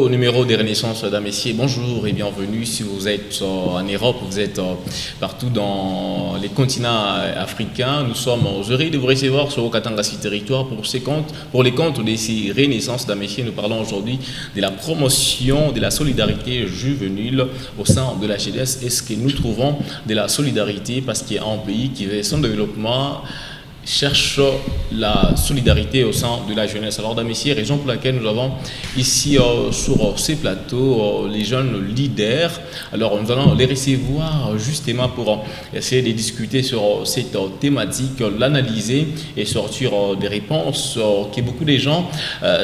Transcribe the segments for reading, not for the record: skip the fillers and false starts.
Nouveau numéro des Renaissances d'Amessier. Bonjour et bienvenue. Si vous êtes en Europe, vous êtes partout dans les continents africains, nous sommes heureux de vous recevoir sur Okatanga Territoire pour les comptes de ces Renaissances d'Amessier. Nous parlons aujourd'hui de la promotion de la solidarité juvénile au sein de la jeunesse. Est-ce que nous trouvons de la solidarité parce qu'il y a un pays qui veut son développement cherche la solidarité au sein de la jeunesse. Alors, Messieurs, raison pour laquelle nous avons ici sur ces plateaux les jeunes leaders. Alors, nous allons les recevoir justement pour essayer de discuter sur cette thématique, l'analyser et sortir des réponses que beaucoup de gens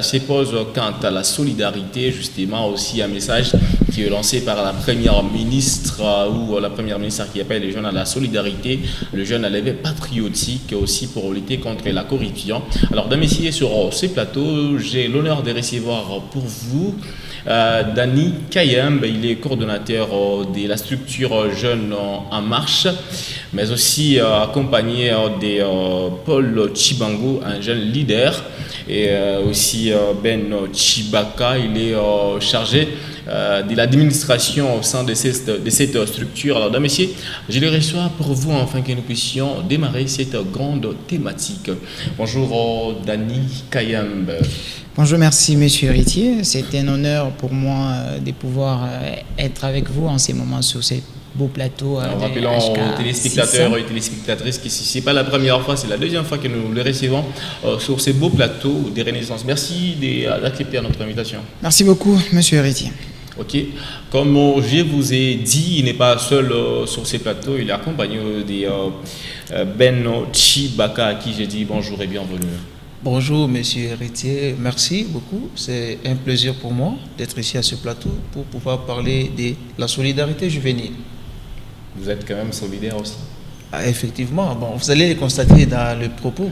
se posent quant à la solidarité. Justement, aussi un message qui est lancé par la première ministre ou la première ministre qui appelle les jeunes à la solidarité, le jeune à l'éveil patriotique aussi pour lutter contre la corruption. Alors, messieurs, sur ces plateaux, j'ai l'honneur de recevoir pour vous Dani Kayembe. Il est coordonnateur de la structure Jeunes en Marche, mais aussi accompagné de Paul Chibango, un jeune leader, et aussi Ben Chibaka. Il est chargé de l'administration au sein de cette structure. Alors, messieurs, je les reçois pour vous afin que nous puissions démarrer cette grande thématique. Bonjour Dani Kayembe. Bonjour, merci Monsieur Héritier. C'est un honneur pour moi de pouvoir être avec vous en ces moments sur ces beaux plateaux. Rappelons aux téléspectateurs et téléspectatrices que ce n'est pas la première fois, c'est la deuxième fois que nous les recevons sur ces beaux plateaux des Renaissances. Merci d'accepter notre invitation. Merci beaucoup, Monsieur Héritier. Ok, comme je vous ai dit, il n'est pas seul sur ces plateaux, il est accompagné de Ben Chibaka, à qui j'ai dit bonjour et bienvenue. Bonjour Monsieur Héritier, merci beaucoup. C'est un plaisir pour moi d'être ici à ce plateau pour pouvoir parler de la solidarité juvénile. Vous êtes quand même solidaire aussi. Ah, effectivement, bon, vous allez le constater dans le propos.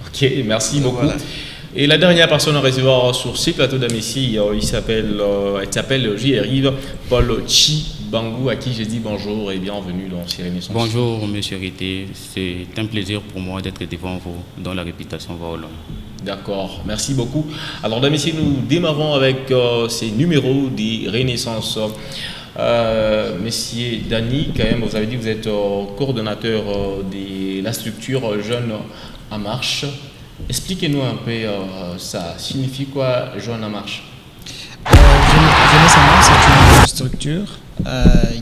Ok, merci beaucoup. Voilà. Et la dernière personne à recevoir sur ce plateau d'Amessi, il s'appelle j'y arrive, Paul Chibango, à qui j'ai dit bonjour et bienvenue dans ces Renaissances. Bonjour Monsieur Rité, c'est un plaisir pour moi d'être devant vous, dont la réputation va au loin. D'accord, merci beaucoup. Alors d'Amessi, nous démarrons avec ces numéros des Renaissances. Monsieur Dani, quand même, vous avez dit que vous êtes coordonnateur de la structure Jeunes en Marche. Expliquez-nous un peu, ça signifie quoi, Jeunes en Marche? Jeunesse en Marche, c'est une structure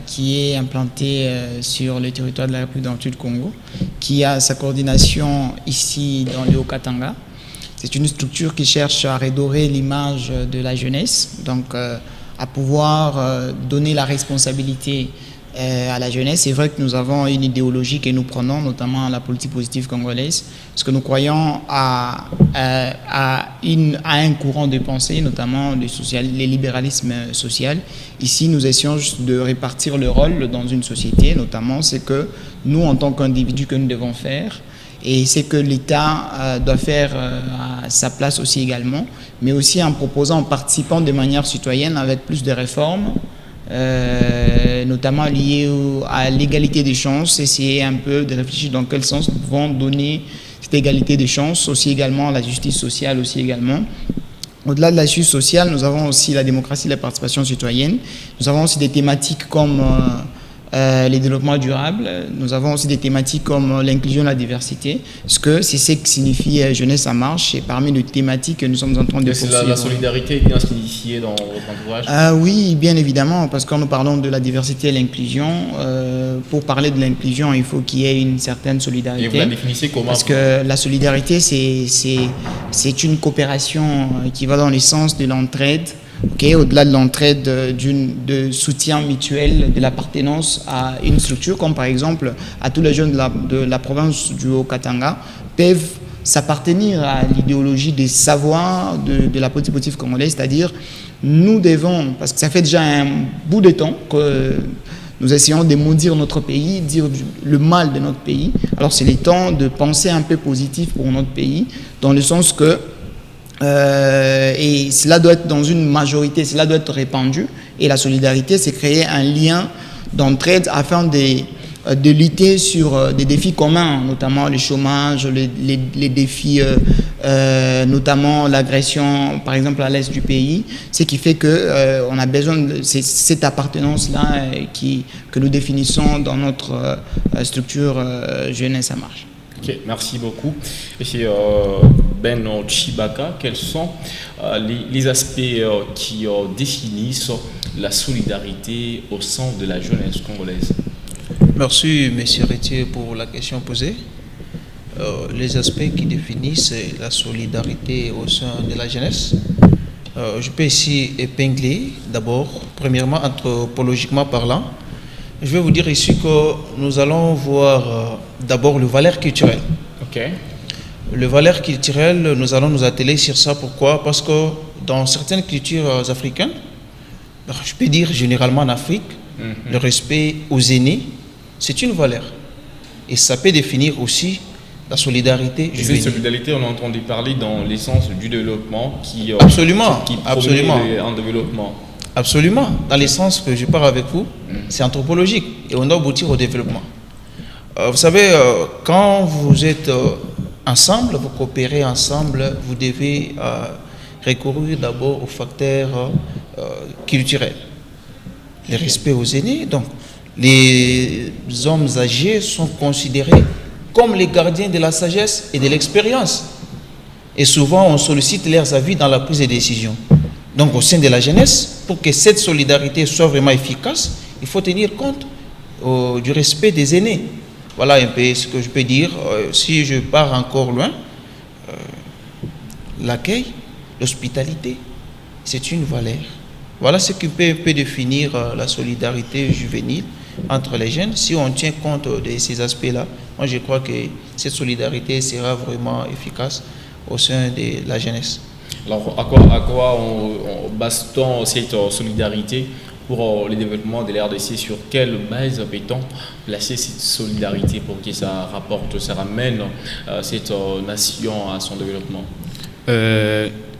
qui est implantée sur le territoire de la République du Congo, qui a sa coordination ici dans le Haut-Katanga. C'est une structure qui cherche à redorer l'image de la jeunesse, donc à pouvoir donner la responsabilité à la jeunesse. C'est vrai que nous avons une idéologie que nous prenons, notamment la politique positive congolaise, parce que nous croyons à un courant de pensée, notamment le libéralisme social. Ici, nous essayons de répartir le rôle dans une société, notamment c'est que nous, en tant qu'individus, que nous devons faire, et c'est que l'État doit faire à sa place aussi également, mais aussi en proposant, en participant de manière citoyenne avec plus de réformes, notamment liées à l'égalité des chances, essayer un peu de réfléchir dans quel sens nous pouvons donner cette égalité des chances, aussi également la justice sociale aussi également. Au-delà de la justice sociale, nous avons aussi la démocratie et la participation citoyenne. Nous avons aussi des thématiques comme les développements durables. Nous avons aussi des thématiques comme l'inclusion et la diversité, parce que c'est ce que signifie Jeunesse en Marche, et parmi les thématiques que nous sommes en train de poursuivre. La solidarité est bien signifiée dans votre entourage? Oui, bien évidemment, parce que quand nous parlons de la diversité et l'inclusion, pour parler de l'inclusion, il faut qu'il y ait une certaine solidarité. Et vous la définissez comment? Parce que la solidarité, c'est une coopération qui va dans le sens de l'entraide. Okay, au-delà de l'entraide, de soutien mutuel, de l'appartenance à une structure, comme par exemple à tous les jeunes de la province du Haut-Katanga, peuvent s'appartenir à l'idéologie des savoirs de la politique positive congolaise, c'est-à-dire nous devons, parce que ça fait déjà un bout de temps que nous essayons de maudire notre pays, dire le mal de notre pays, alors c'est le temps de penser un peu positif pour notre pays, dans le sens que et cela doit être dans une majorité, cela doit être répandu, et la solidarité, c'est créer un lien d'entraide afin de de lutter sur des défis communs, notamment le chômage, les défis, notamment l'agression, par exemple à l'est du pays, ce qui fait que on a besoin de cette appartenance-là que nous définissons dans notre structure Jeunesse en Marche. Ok, merci beaucoup. Et Ben Chibaka, quels sont les aspects qui définissent la solidarité au sein de la jeunesse congolaise? Merci, M. Retier, pour la question posée. Les aspects qui définissent la solidarité au sein de la jeunesse. Je peux ici épingler d'abord, premièrement, anthropologiquement parlant. Je vais vous dire ici que nous allons voir d'abord le valeur culturel. Ok. Le valeur culturel, nous allons nous atteler sur ça. Pourquoi? Parce que dans certaines cultures africaines, je peux dire généralement en Afrique, le respect aux aînés, c'est une valeur. Et ça peut définir aussi la solidarité juvénile. Cette solidarité, on a entendu parler dans l'essence du développement qui promeut un développement. Absolument. Dans l'essence que je parle avec vous, c'est anthropologique et on doit aboutir au développement. Vous savez, quand vous êtes ensemble, vous coopérez ensemble, vous devez recourir d'abord aux facteurs culturels. Le respect aux aînés, donc les hommes âgés sont considérés comme les gardiens de la sagesse et de l'expérience. Et souvent, on sollicite leurs avis dans la prise de décision. Donc, au sein de la jeunesse, pour que cette solidarité soit vraiment efficace, il faut tenir compte du respect des aînés. Voilà un peu ce que je peux dire. Si je pars encore loin, l'accueil, l'hospitalité, c'est une valeur. Voilà ce qui peut définir la solidarité juvénile entre les jeunes. Si on tient compte de ces aspects-là, moi je crois que cette solidarité sera vraiment efficace au sein de la jeunesse. Alors, à quoi on base-t-on cette solidarité pour le développement de l'RDC? Sur quelle base peut-on placer cette solidarité pour que ça rapporte, ça ramène cette nation à son développement?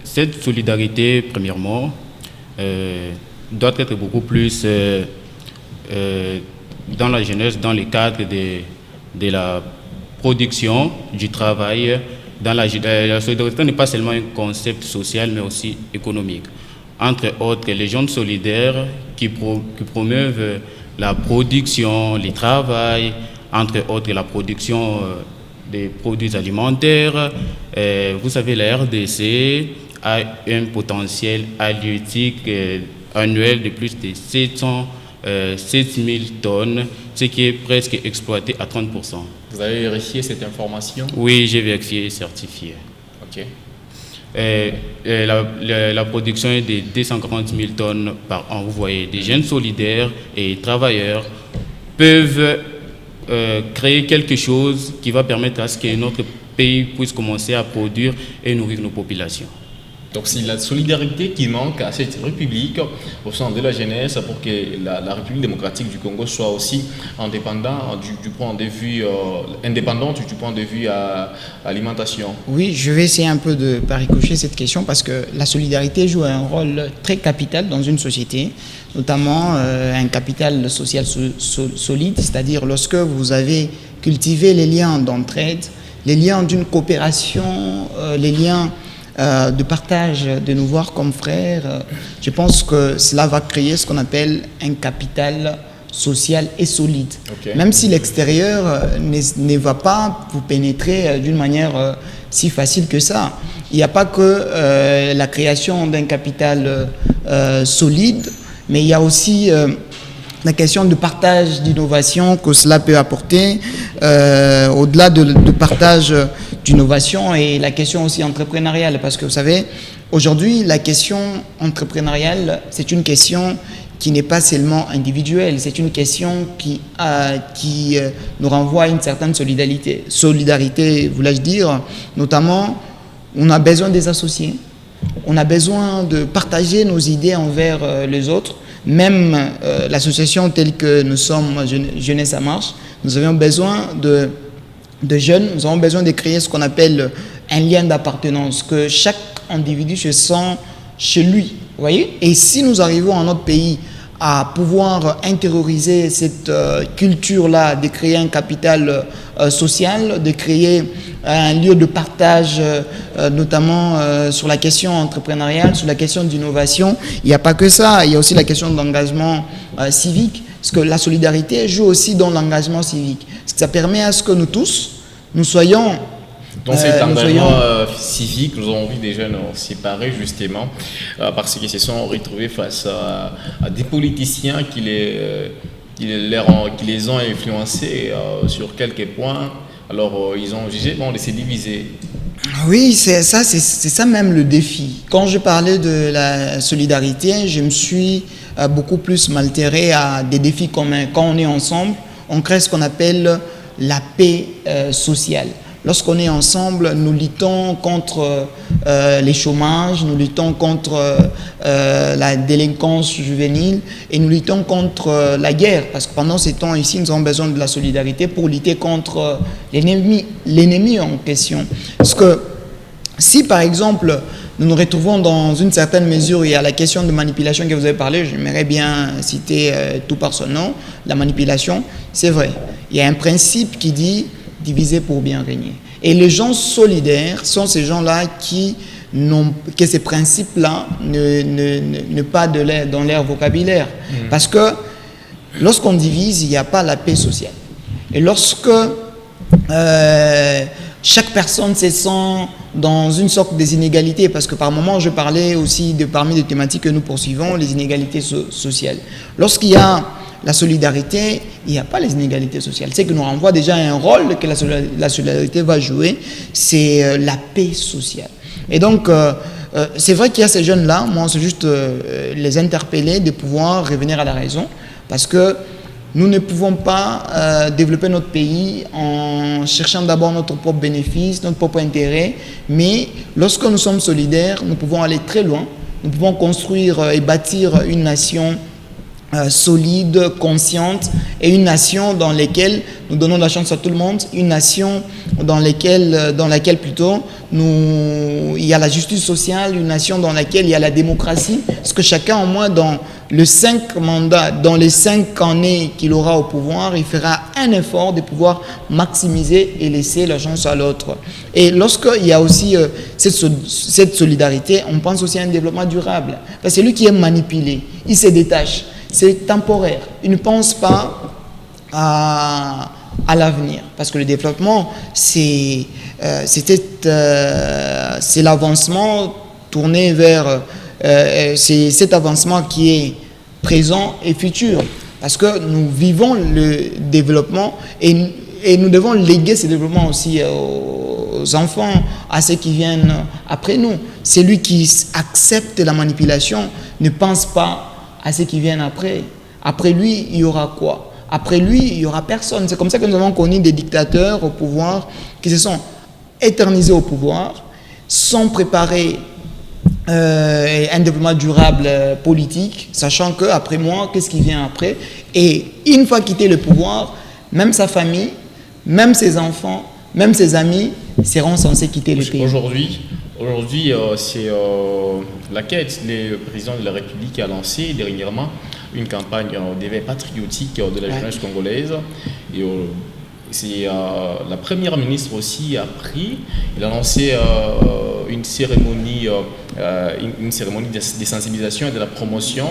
Cette solidarité, premièrement, doit être beaucoup plus dans la jeunesse, dans le cadre de la production, du travail. La solidarité n'est pas seulement un concept social, mais aussi économique. Entre autres, les jeunes solidaires qui promeuvent la production, le travail, entre autres la production des produits alimentaires. Vous savez, la RDC a un potentiel halieutique annuel de plus de 7000 tonnes, ce qui est presque exploité à 30%. Vous avez vérifié cette information? Oui, j'ai vérifié et certifié. Ok. La production est de 240 000 tonnes par an. Vous voyez, des jeunes solidaires et travailleurs peuvent créer quelque chose qui va permettre à ce que notre pays puisse commencer à produire et nourrir nos populations. Donc c'est la solidarité qui manque à cette République au sein de la jeunesse pour que la République démocratique du Congo soit aussi indépendante du point de vue alimentation. Oui, je vais essayer un peu de paricocher cette question parce que la solidarité joue un rôle très capital dans une société, notamment un capital social solide, c'est-à-dire lorsque vous avez cultivé les liens d'entraide, les liens d'une coopération, les liens de partage, de nous voir comme frères, je pense que cela va créer ce qu'on appelle un capital social et solide. Okay. Même si l'extérieur ne va pas vous pénétrer d'une manière si facile que ça. Il n'y a pas que la création d'un capital solide, mais il y a aussi la question de partage d'innovation que cela peut apporter, au-delà de partage d'innovation et la question aussi entrepreneuriale. Parce que vous savez, aujourd'hui, la question entrepreneuriale, c'est une question qui n'est pas seulement individuelle, c'est une question qui nous renvoie à une certaine solidarité. Solidarité, voulais-je dire, notamment, on a besoin des associés, on a besoin de partager nos idées envers les autres. Même l'association telle que nous sommes, Jeunesse en Marche, nous avions besoin de jeunes, nous avons besoin de créer ce qu'on appelle un lien d'appartenance, que chaque individu se sent chez lui. Vous voyez? Et si nous arrivons à notre pays à pouvoir intérioriser cette culture-là, de créer un capital social, de créer un lieu de partage, notamment sur la question entrepreneuriale, sur la question d'innovation. Il n'y a pas que ça, il y a aussi la question d'engagement civique, parce que la solidarité joue aussi dans l'engagement civique. Parce que ça permet à ce que nous tous, nous soyons... Dans cet engagement civique, nous avons vu des jeunes séparés justement parce qu'ils se sont retrouvés face à des politiciens qui les ont influencés sur quelques points. Alors ils ont jugé bon de se diviser. Oui, c'est ça même le défi. Quand je parlais de la solidarité, je me suis beaucoup plus m'altérer à des défis communs. Quand on est ensemble, on crée ce qu'on appelle la paix sociale. Lorsqu'on est ensemble, nous luttons contre les chômages, nous luttons contre la délinquance juvénile et nous luttons contre la guerre. Parce que pendant ces temps ici, nous avons besoin de la solidarité pour lutter contre l'ennemi en question. Parce que si par exemple, nous nous retrouvons dans une certaine mesure, il y a la question de manipulation que vous avez parlé, j'aimerais bien citer tout par son nom, la manipulation, c'est vrai. Il y a un principe qui dit diviser pour bien régner. Et les gens solidaires sont ces gens-là qui n'ont que ces principes-là ne pas dans leur vocabulaire. Parce que lorsqu'on divise, il n'y a pas la paix sociale. Et lorsque chaque personne se sent dans une sorte des inégalités, parce que par moment, je parlais aussi parmi les thématiques que nous poursuivons, les inégalités sociales. Lorsqu'il y a la solidarité, il n'y a pas les inégalités sociales. C'est que nous renvoie déjà à un rôle que la solidarité va jouer, c'est la paix sociale. Et donc, c'est vrai qu'il y a ces jeunes-là, moi, c'est juste les interpeller de pouvoir revenir à la raison, parce que nous ne pouvons pas développer notre pays en cherchant d'abord notre propre bénéfice, notre propre intérêt, mais lorsque nous sommes solidaires, nous pouvons aller très loin, nous pouvons construire et bâtir une nation solide, consciente, et une nation dans laquelle nous donnons la chance à tout le monde, une nation dans laquelle plutôt il y a la justice sociale, une nation dans laquelle il y a la démocratie, parce que chacun au moins dans les 5 mandats, dans les 5 années qu'il aura au pouvoir, il fera un effort de pouvoir maximiser et laisser la chance à l'autre. Et lorsqu'il y a aussi cette solidarité, on pense aussi à un développement durable, parce que celui qui est manipulé, il se détache. C'est temporaire. Il ne pense pas à l'avenir. Parce que le développement, c'est l'avancement tourné vers... c'est cet avancement qui est présent et futur. Parce que nous vivons le développement et nous devons léguer ce développement aussi aux enfants, à ceux qui viennent après nous. Celui qui accepte la manipulation ne pense pas à ceux qui viennent après. Après lui, il y aura quoi? Après lui, il n'y aura personne. C'est comme ça que nous avons connu des dictateurs au pouvoir qui se sont éternisés au pouvoir, sans préparer un développement durable politique, sachant qu'après moi, qu'est-ce qui vient après? Et une fois quitté le pouvoir, même sa famille, même ses enfants, même ses amis seront censés quitter le pays. Aujourd'hui, c'est la quête. Le président de la République a lancé dernièrement une campagne d'éveil patriotique de la jeunesse congolaise. Et c'est la première ministre aussi a pris. Il a lancé une cérémonie de sensibilisation et de la promotion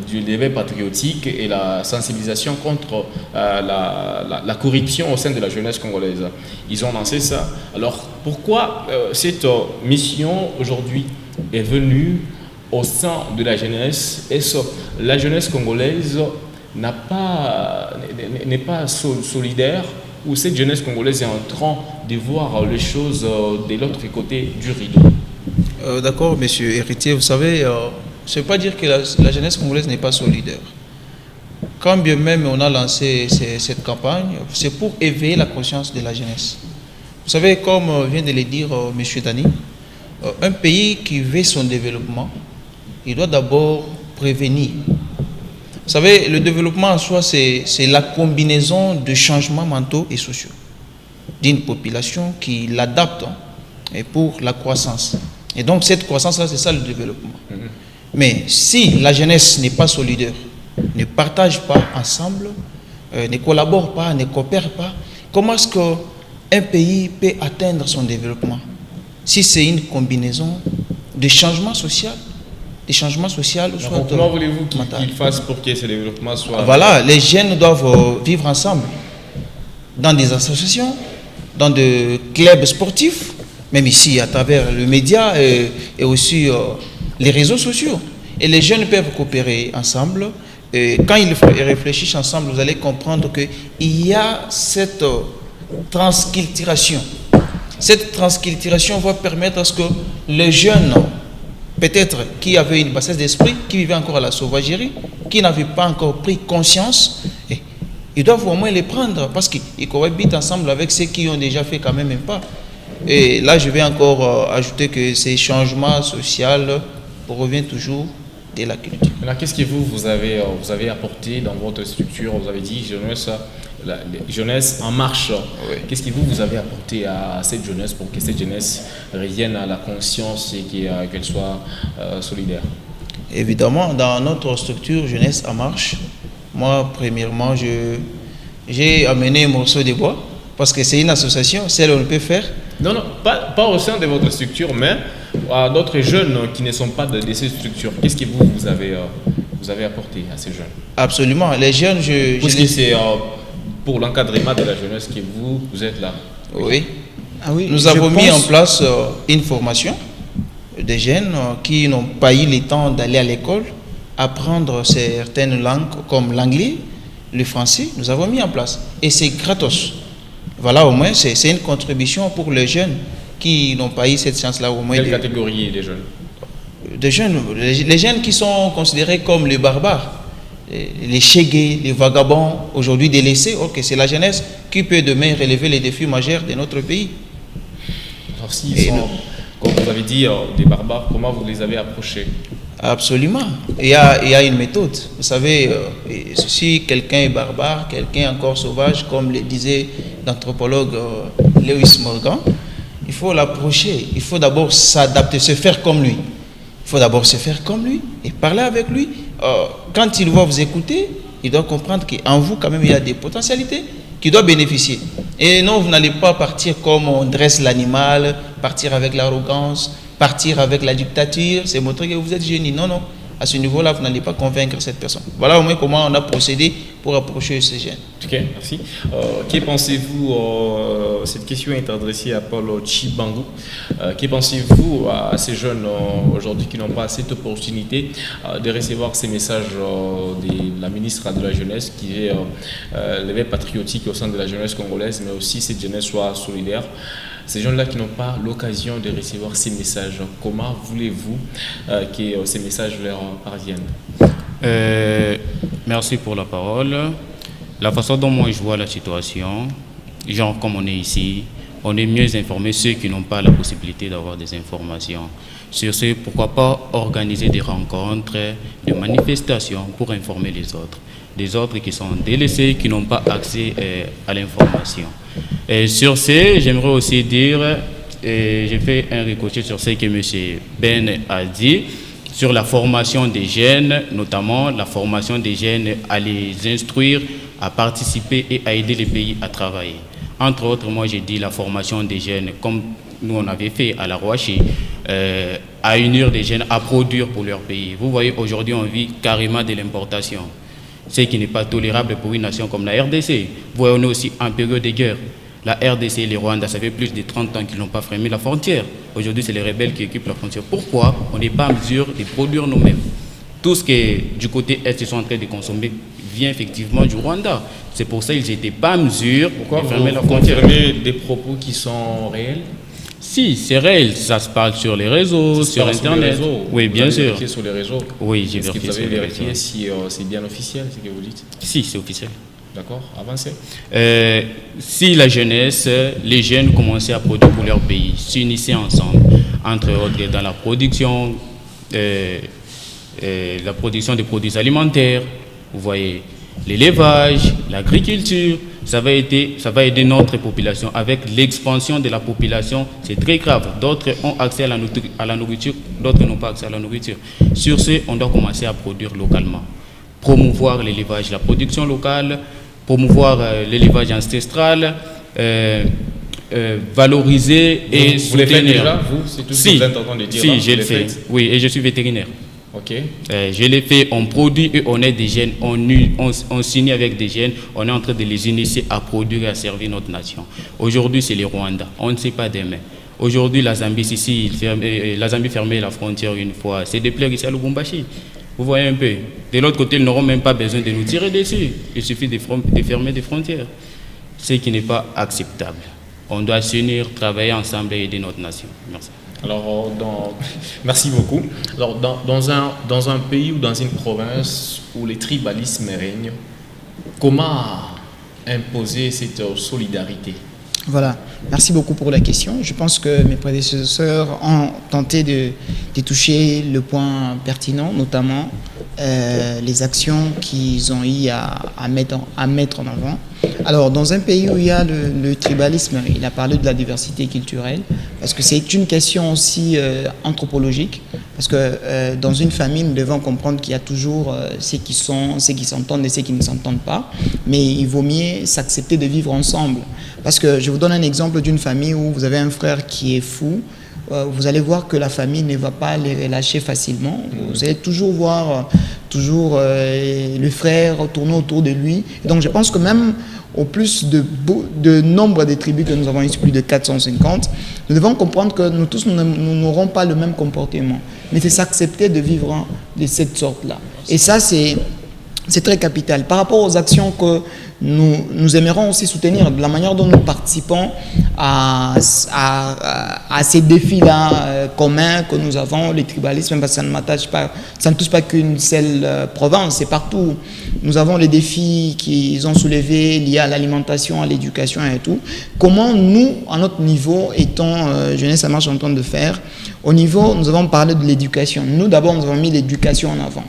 du l'éveil patriotique et la sensibilisation contre la corruption au sein de la jeunesse congolaise. Ils ont lancé ça. Alors pourquoi cette mission aujourd'hui est venue au sein de la jeunesse? Est-ce la jeunesse congolaise n'est pas solidaire, ou cette jeunesse congolaise est en train de voir les choses de l'autre côté du rideau? D'accord, monsieur Héritier, vous savez, ça ne veut pas dire que la jeunesse congolaise n'est pas solidaire. Quand bien même on a lancé cette campagne, c'est pour éveiller la conscience de la jeunesse. Vous savez, comme vient de le dire monsieur Dani, un pays qui veut son développement, il doit d'abord prévenir. Vous savez, le développement en soi, c'est la combinaison de changements mentaux et sociaux d'une population qui l'adapte pour la croissance. Et donc, cette croissance-là, c'est ça le développement. Mais si la jeunesse n'est pas solidaire, ne partagent pas ensemble, ne collaborent pas, ne coopèrent pas, comment est-ce qu'un pays peut atteindre son développement si c'est une combinaison de changements sociaux, Comment voulez-vous qu'ils fassent pour que ce développement soit... Voilà, les jeunes doivent vivre ensemble dans des associations, dans des clubs sportifs, même ici à travers les médias et aussi les réseaux sociaux. Et les jeunes peuvent coopérer ensemble. Et quand ils réfléchissent ensemble, vous allez comprendre qu'il y a cette transculturation. Cette transculturation va permettre à ce que les jeunes, peut-être qui avaient une bassesse d'esprit, qui vivaient encore à la sauvagerie, qui n'avaient pas encore pris conscience, ils doivent au moins les prendre parce qu'ils cohabitent ensemble avec ceux qui ont déjà fait quand même un pas. Et là, je vais encore ajouter que ces changements sociaux proviennent toujours de la culture. Alors, qu'est-ce que vous avez apporté dans votre structure? Vous avez dit jeunesse en marche. Oui. Qu'est-ce que vous avez apporté à cette jeunesse pour que cette jeunesse revienne à la conscience et qu'elle soit solidaire? Évidemment, dans notre structure Jeunesse en marche, moi, premièrement, j'ai amené un morceau de bois parce que c'est une association, celle où on peut faire. Non, pas au sein de votre structure, mais à d'autres jeunes qui ne sont pas de ces structures. Qu'est-ce que vous avez apporté à ces jeunes? Absolument. Les jeunes, Parce que c'est pour l'encadrement de la jeunesse que vous êtes là. Oui. Ah oui, Nous avons mis en place une formation des jeunes qui n'ont pas eu le temps d'aller à l'école, apprendre certaines langues comme l'anglais, le français. Nous avons mis en place. Et c'est gratos. Voilà, au moins, c'est une contribution pour les jeunes qui n'ont pas eu cette chance-là. Au moins. Quelle catégorie les jeunes? Des jeunes, les jeunes qui sont considérés comme les barbares, les chégués, les vagabonds, aujourd'hui délaissés. Ok, c'est la jeunesse qui peut demain relever les défis majeurs de notre pays. Alors, s'ils sont, comme vous avez dit, des barbares, comment vous les avez approchés? Absolument. Il y a une méthode. Vous savez, si quelqu'un est barbare, quelqu'un encore sauvage, comme le disait l'anthropologue Lewis Morgan, il faut l'approcher. Il faut d'abord s'adapter, se faire comme lui. Il faut d'abord se faire comme lui et parler avec lui. Quand il va vous écouter, il doit comprendre qu'en vous, quand même, il y a des potentialités qui doivent bénéficier. Et non, vous n'allez pas partir comme on dresse l'animal, partir avec l'arrogance, partir avec la dictature, c'est montrer que vous êtes génie. Non, non. À ce niveau-là, vous n'allez pas convaincre cette personne. Voilà au moins comment on a procédé pour approcher ces jeunes. Ok, merci. Que pensez-vous, cette question est adressée à Paul Chibangu, que pensez-vous à ces jeunes aujourd'hui qui n'ont pas cette opportunité de recevoir ces messages de la ministre de la Jeunesse qui est l'éveil patriotique au sein de la jeunesse congolaise, mais aussi cette jeunesse soit solidaire? Ces gens-là qui n'ont pas l'occasion de recevoir ces messages, comment voulez-vous que ces messages leur parviennent? Merci pour la parole. La façon dont moi je vois la situation, genre comme on est ici, on est mieux informés ceux qui n'ont pas la possibilité d'avoir des informations. Sur ce, pourquoi pas organiser des rencontres, des manifestations pour informer les autres. Des autres qui sont délaissés, qui n'ont pas accès à l'information. Et sur ce, j'aimerais aussi dire, j'ai fait un ricochet sur ce que M. Ben a dit, sur la formation des jeunes, notamment la formation des jeunes à les instruire, à participer et à aider les pays à travailler. Entre autres, moi j'ai dit la formation des jeunes, comme nous on avait fait à la Rouachi, à unir des jeunes à produire pour leur pays. Vous voyez, aujourd'hui on vit carrément de l'importation, ce qui n'est pas tolérable pour une nation comme la RDC. Vous voyez, on est aussi en période de guerre. La RDC et les Rwandais, ça fait plus de 30 ans qu'ils n'ont pas fermé la frontière. Aujourd'hui, c'est les rebelles qui occupent la frontière. Pourquoi on n'est pas en mesure de produire nous-mêmes? Tout ce qui est du côté Est, ils sont en train de consommer, vient effectivement du Rwanda. C'est pour ça qu'ils n'étaient pas en mesure de fermer la frontière. Pourquoi vous confirmez des propos qui sont réels? Si, c'est réel. Ça se parle sur les réseaux, sur Internet. Oui, bien sûr. Vérifié sur les réseaux? Oui, j'ai vérifié. Est-ce que vous avez vérifié si c'est bien officiel, ce que vous dites? Si, c'est officiel. D'accord, avancez. Si la jeunesse, les jeunes commençaient à produire pour leur pays, s'unissaient ensemble, entre autres dans la production des produits alimentaires, vous voyez, l'élevage, l'agriculture, ça va aider notre population. Avec l'expansion de la population, c'est très grave. D'autres ont accès à la nourriture, d'autres n'ont pas accès à la nourriture. Sur ce, on doit commencer à produire localement. promouvoir l'élevage, la production locale, promouvoir l'élevage ancestral, valoriser et vous le faites soutenir. déjà, vous? C'est tout ce que vous êtes en train de dire. Si, hein, je le fais. Oui, et je suis vétérinaire. Ok. Je l'ai fait, on produit et on est des jeunes, on signe avec des jeunes, on est en train de les initier à produire et à servir notre nation. Aujourd'hui, c'est le Rwanda, on ne sait pas demain. Aujourd'hui, la Zambie, ici, la Zambie fermait la frontière une fois, c'est des plaies ici à Lubumbashi. Vous voyez un peu. De l'autre côté, ils n'auront même pas besoin de nous tirer dessus. Il suffit de fermer des frontières. Ce qui n'est pas acceptable. On doit s'unir, travailler ensemble et aider notre nation. Merci. Alors, merci beaucoup. Alors, dans un pays ou dans une province où les tribalismes règnent, comment imposer cette solidarité? Voilà, merci beaucoup pour la question. Je pense que mes prédécesseurs ont tenté de toucher le point pertinent, notamment les actions qu'ils ont eu à mettre en avant. Alors, dans un pays où il y a le tribalisme, il a parlé de la diversité culturelle, parce que c'est une question aussi anthropologique, parce que dans une famille, nous devons comprendre qu'il y a toujours ceux qui s'entendent et ceux qui ne s'entendent pas, mais il vaut mieux s'accepter de vivre ensemble. Parce que je vous donne un exemple d'une famille où vous avez un frère qui est fou, vous allez voir que la famille ne va pas les relâcher facilement. Vous allez toujours voir le frère tourner autour de lui. Et donc je pense que même au plus de nombre de tribus que nous avons ici, plus de 450, nous devons comprendre que nous tous, nous n'aurons pas le même comportement. Mais c'est s'accepter de vivre de cette sorte-là. Et ça, c'est très capital. Par rapport aux actions que nous aimerions aussi soutenir, de la manière dont nous participons à ces défis-là communs que nous avons, le tribalisme, parce que ça ne touche pas qu'une seule province, c'est partout. Nous avons les défis qu'ils ont soulevés liés à l'alimentation, à l'éducation et tout. Comment nous, à notre niveau, étant Jeunesse Ça Marche en train de faire, au niveau, nous avons parlé de l'éducation. Nous, d'abord, nous avons mis l'éducation en avant.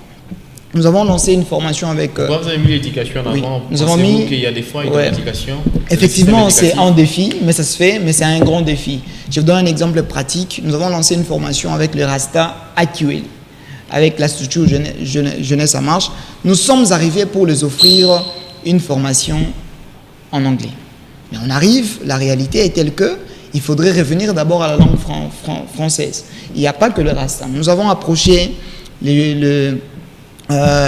Nous avons lancé une formation avec... Pourquoi vous avez mis l'éducation en avant? Oui, nous avons mis... qu'il y a des fois dans l'éducation? Effectivement, c'est un défi, mais ça se fait, mais c'est un grand défi. Je vous donne un exemple pratique. Nous avons lancé une formation avec le Rasta à Kiwel, avec la structure Jeunesse Ça Marche. Nous sommes arrivés pour les offrir une formation en anglais. Mais on arrive, la réalité est telle que il faudrait revenir d'abord à la langue française. Il n'y a pas que le Rasta. Nous avons approché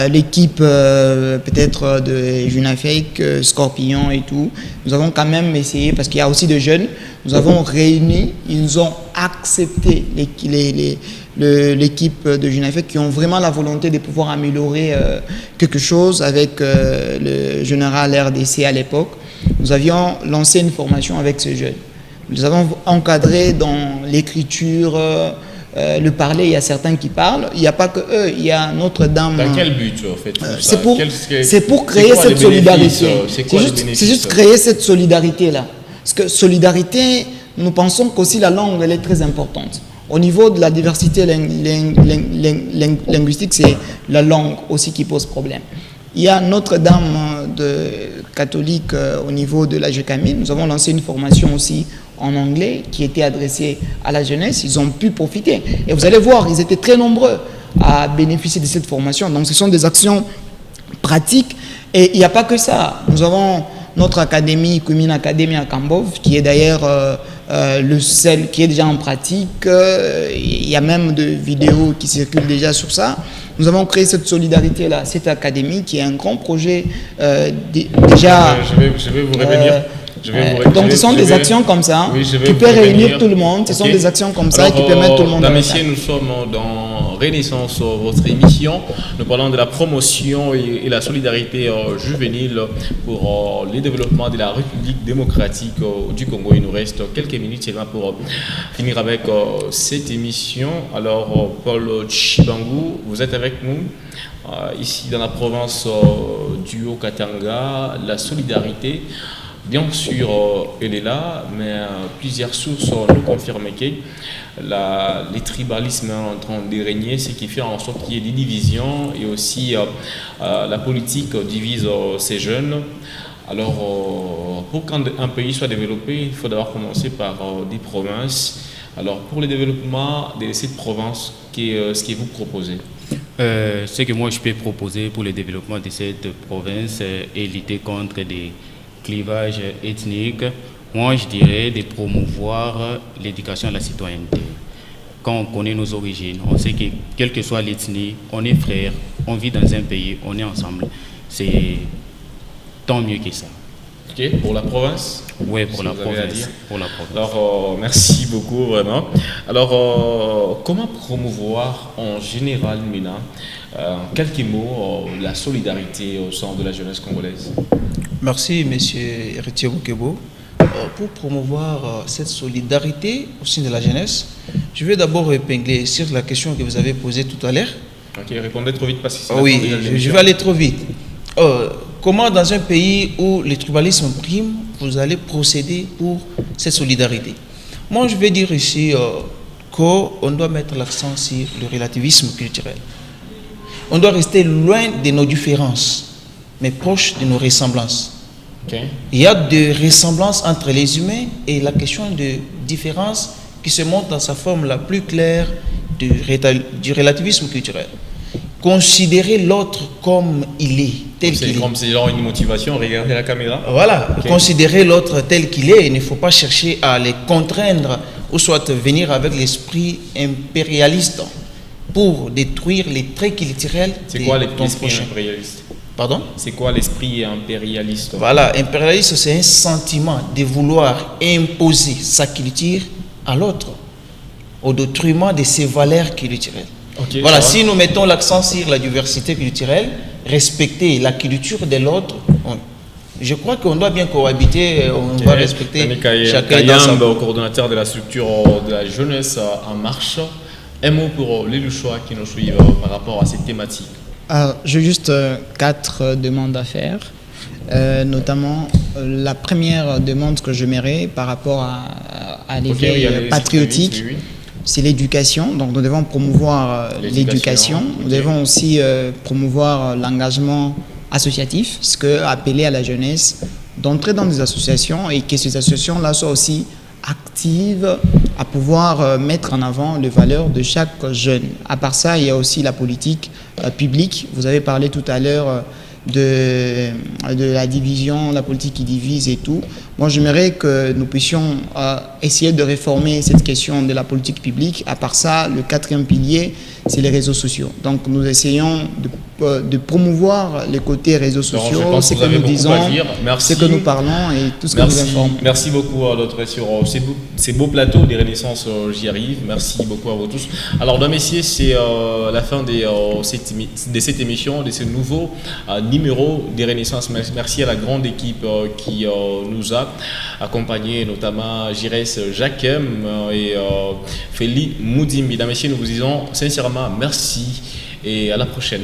l'équipe peut-être de Junafake, Scorpion et tout. Nous avons quand même essayé, parce qu'il y a aussi des jeunes, nous avons réuni, ils ont accepté l'équipe de Junafake qui ont vraiment la volonté de pouvoir améliorer quelque chose avec le général RDC à l'époque. Nous avions lancé une formation avec ces jeunes. Nous avons encadré dans l'écriture, le parler, il y a certains qui parlent, il n'y a pas que eux, il y a Notre-Dame. Dans quel but, en fait? C'est pour créer cette solidarité. C'est juste créer cette solidarité-là. Parce que solidarité, nous pensons qu'aussi la langue, elle est très importante. Au niveau de la diversité linguistique, c'est la langue aussi qui pose problème. Il y a Notre-Dame catholique au niveau de la GECAMI. Nous avons lancé une formation aussi en anglais qui était adressée à la jeunesse. Ils ont pu profiter. Et vous allez voir, ils étaient très nombreux à bénéficier de cette formation. Donc ce sont des actions pratiques. Et il n'y a pas que ça. Nous avons notre académie, Kumine Academy à Kambov, qui est d'ailleurs celle qui est déjà en pratique. Il y a même des vidéos qui circulent déjà sur ça. Nous avons créé cette solidarité-là, cette académie qui est un grand projet déjà... Je vais vous revenir. Donc ce sont des actions comme ça qui peuvent réunir tout le monde. Ce sont des actions comme ça qui permettent tout le monde. Messieurs, nous sommes dans Renaissance, votre émission. Nous parlons de la promotion et la solidarité juvénile pour le développement de la République démocratique du Congo. Il nous reste quelques minutes seulement pour finir avec cette émission. Alors, Paul Chibangu, vous êtes avec nous ici dans la province du Haut-Katanga. La solidarité, bien sûr, elle est là, mais plusieurs sources nous confirment que les tribalismes sont en train de régner, ce qui fait en sorte qu'il y ait des divisions et aussi la politique divise ces jeunes. Alors, pour qu'un pays soit développé, il faut d'abord commencer par des provinces. Alors, pour le développement de cette province, qu'est-ce que vous proposez? Ce que moi je peux proposer pour le développement de cette province et lutter contre des clivages ethniques, moi je dirais de promouvoir l'éducation à la citoyenneté. Quand on connaît nos origines, on sait que quelle que soit l'ethnie, on est frères, on vit dans un pays, on est ensemble. C'est tant mieux que ça. Ok, pour la province? Oui, pour la vous avez à dire. province. Pour la province. Alors, merci beaucoup, vraiment. Alors, comment promouvoir en général, Mina, en quelques mots, la solidarité au sein de la jeunesse congolaise? Merci, monsieur Héritier Boukebo. Pour promouvoir cette solidarité au sein de la jeunesse, je vais d'abord épingler sur la question que vous avez posée tout à l'heure. Ok, répondez trop vite parce que c'est Oui, je vais aller trop vite. Comment dans un pays où le tribalisme prime, vous allez procéder pour cette solidarité? Moi, je vais dire ici qu'on doit mettre l'accent sur le relativisme culturel. On doit rester loin de nos différences, mais proche de nos ressemblances. Okay. Il y a des ressemblances entre les humains et la question de différence qui se montre dans sa forme la plus claire du relativisme culturel. Considérer l'autre comme il est, tel qu'il est. C'est comme c'est genre une motivation, regardez la caméra. Voilà, okay. Considérer l'autre tel qu'il est, il ne faut pas chercher à les contraindre ou soit venir avec l'esprit impérialiste pour détruire les traits culturels. C'est quoi l'esprit impérialiste? Pardon? C'est quoi l'esprit impérialiste? Voilà, impérialiste, c'est un sentiment de vouloir imposer sa culture à l'autre, au détriment de ses valeurs culturelles. Okay, voilà, si nous mettons l'accent sur la diversité culturelle, respecter la culture de l'autre, je crois qu'on doit bien cohabiter, on doit respecter chacun dans sa... coordonnateur de la structure de la jeunesse en marche, un mot pour les Lushois qui nous suivent par rapport à cette thématique. J'ai juste 4 demandes à faire, notamment la première demande que je mets par rapport à l'éveil patriotique, c'est l'éducation. Donc nous devons promouvoir l'éducation, nous devons aussi promouvoir l'engagement associatif, ce que appeler à la jeunesse d'entrer dans des associations et que ces associations-là soient aussi active à pouvoir mettre en avant les valeurs de chaque jeune. À part ça, il y a aussi la politique publique. Vous avez parlé tout à l'heure de la division, la politique qui divise et tout. Moi, j'aimerais que nous puissions essayer de réformer cette question de la politique publique. À part ça, le 4e pilier, c'est les réseaux sociaux. Donc, nous essayons de promouvoir les côtés réseaux sociaux, ce que nous disons, ce que nous parlons et tout ce que nous informons. Merci beaucoup à l'autre sur ces beaux plateaux des Renaissances, j'y arrive. Merci beaucoup à vous tous. Alors, mesdames, messieurs, c'est la fin de cette émission, de ce nouveau numéro des Renaissances. Merci à la grande équipe qui nous a accompagnés, notamment Girès Jacquem et Feli Moudimbi. Mesdames, messieurs, nous vous disons sincèrement merci et à la prochaine.